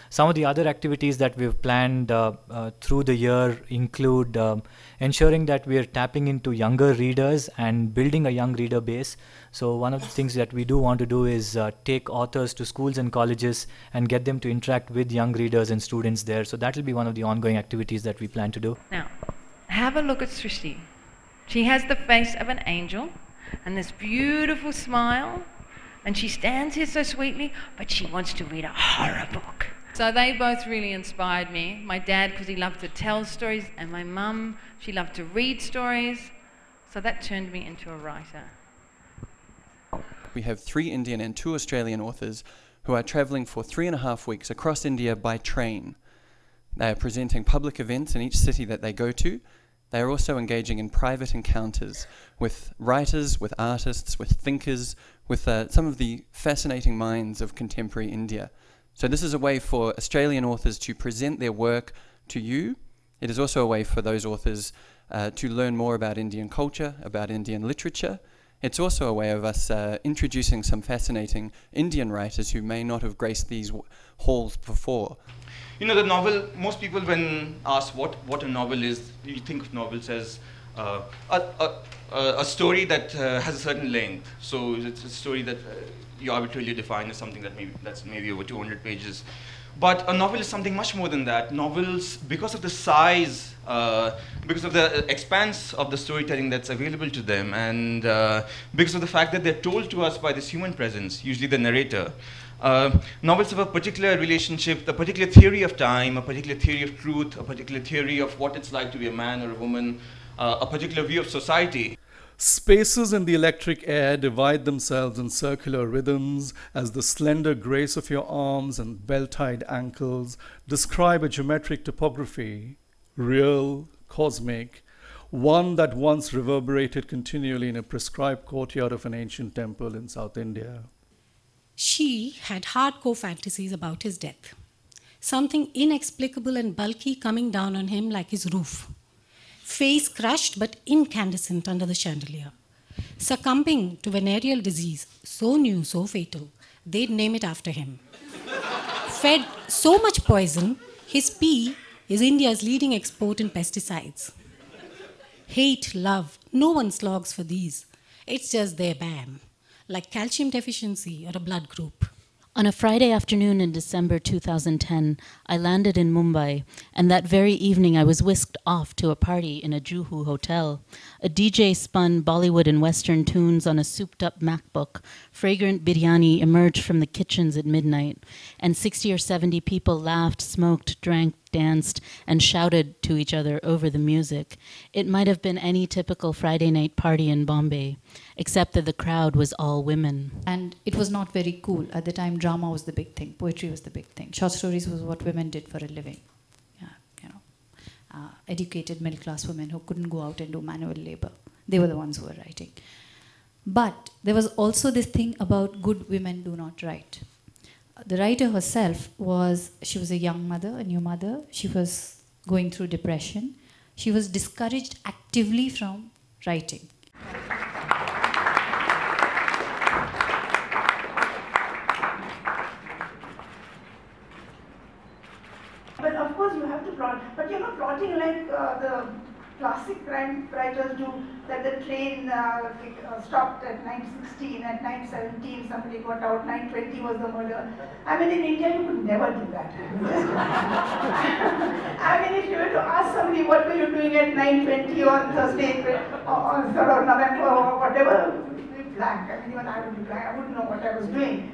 Some of the other activities that we've planned through the year include ensuring that we are tapping into younger readers and building a young reader base. So one of the things that we do want to do is take authors to schools and colleges and get them to interact with young readers and students there. So that will be one of the ongoing activities that we plan to do. Now, have a look at Srishti. She has the face of an angel and this beautiful smile, and she stands here so sweetly, but she wants to read a horror book. So they both really inspired me. My dad, because he loved to tell stories, and my mum, she loved to read stories. So that turned me into a writer. We have 3 Indian and 2 Australian authors who are travelling for 3.5 weeks across India by train. They are presenting public events in each city that they go to. They are also engaging in private encounters with writers, with artists, with thinkers, with some of the fascinating minds of contemporary India. So this is a way for Australian authors to present their work to you. It is also a way for those authors to learn more about Indian culture, about Indian literature. It's also a way of us introducing some fascinating Indian writers who may not have graced these halls before. You know, the novel, most people when asked what a novel is, you think of novels as a story that has a certain length. So it's a story that you arbitrarily define as something that's maybe over 200 pages. But a novel is something much more than that. Novels, because of the size, because of the expanse of the storytelling that's available to them, and because of the fact that they're told to us by this human presence, usually the narrator, novels have a particular relationship, a particular theory of time, a particular theory of truth, a particular theory of what it's like to be a man or a woman, a particular view of society. Spaces in the electric air divide themselves in circular rhythms as the slender grace of your arms and bell-tied ankles describe a geometric topography, real, cosmic, one that once reverberated continually in a prescribed courtyard of an ancient temple in South India. She had hardcore fantasies about his death. Something inexplicable and bulky coming down on him like his roof. Face crushed but incandescent under the chandelier. Succumbing to venereal disease, so new, so fatal, they'd name it after him. Fed so much poison, his pee is India's leading export in pesticides. Hate, love, no one slogs for these. It's just their bam, like calcium deficiency or a blood group. On a Friday afternoon in December 2010, I landed in Mumbai, and that very evening I was whisked off to a party in a Juhu hotel. A DJ spun Bollywood and Western tunes on a souped-up MacBook. Fragrant biryani emerged from the kitchens at midnight, and 60 or 70 people laughed, smoked, drank, danced, and shouted to each other over the music. It might have been any typical Friday night party in Bombay, except that the crowd was all women. And it was not very cool. At the time, drama was the big thing. Poetry was the big thing. Short stories was what women did for a living. Yeah, you know, educated middle-class women who couldn't go out and do manual labor. They were the ones who were writing. But there was also this thing about good women do not write. The writer herself she was a young mother, a new mother. She was going through depression. She was discouraged actively from writing. But of course you have to plot, but you're not plotting like the classic crime writers do, that the train stopped at 9:16, at 9:17 somebody got out, 9:20 was the murder. I mean, in India you could never do that. I mean, if you were to ask somebody what were you doing at 9:20 on Thursday or sort of November or whatever, blank. I mean, even I would be blank. I wouldn't know what I was doing.